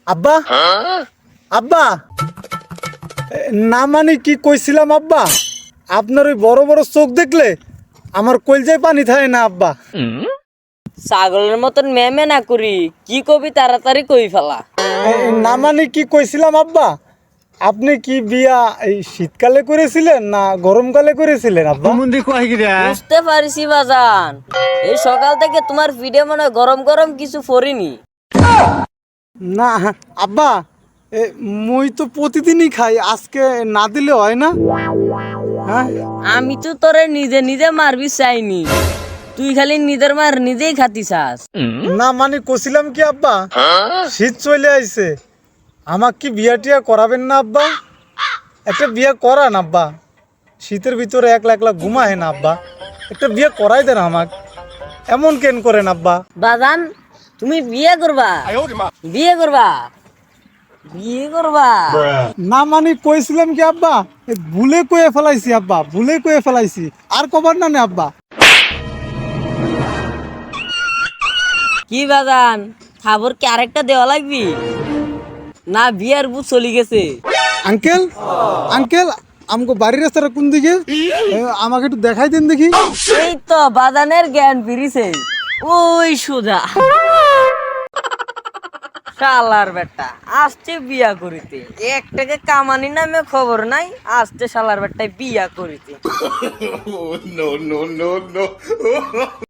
আব্বা আব্বা না মানে কি কইছিলাম আব্বা, আপনার ওই বড় বড় চোখ দেখলে আমার কলজায় পানি থাকে না আব্বা। ছাগলের মতন মেমে না করি, কি কবি তাড়াতাড়ি কই ফেলা। না মানে কি কইছিলাম আব্বা, আপনি কি বিয়া এই শীতকালে করেছিলেন না গরমকালে করেছিলেন আব্বা? বুঝতে পারিছি বাজান, এই সকাল থেকে তোমার ভিডিও মনে হয় গরম গরম কিছু পড়িনি। না আব্বা, মই তো প্রতিদিনই খাই, আজকে না দিলে হয় না? হ্যাঁ আমি তো তোরে নিজে নিজে মারবি চাইনি, তুই খালি নিজের মার নিজেই খাতি চাস। না মানে কইছিলাম কি আব্বা, শীত চলে আইছে, আমাক কি বিয়া টিয়া করাবেন না আব্বা? একটা বিয়া করান আব্বা, শীতের ভিতরে একলা একলা ঘুমায় না আব্বা, একটা বিয়ে করাই দেন আমাক। এমন কেন করেন আব্বা? বাজান তুমি বিয়ে করবা? বিয়ে করবা? বিয়ে করবা? না মানে কইছিলাম কি আব্বা, ভুলে কয়ে ফেলাইছি আব্বা, ভুলে কয়ে ফেলাইছি, আর কবার না আব্বা। কি বাজান, খাবার কি আরেকটা দেওয়া লাগবি? না বিয়ার বুঝ চলি গেছে? আঙ্কেল আঙ্কেল, আমাকে বাড়ির রাস্তাটা কোন দিকে, আমাকে একটু দেখাই দেন দেখি। এই তো বাজানের জ্ঞান ফিরিছে, ওই সোজা। শালার বেটা আসছে বিয়া করিতে, এক টাকা কামানি নামে খবর নাই, আসছে শালার বেটায় বিয়া করিতে।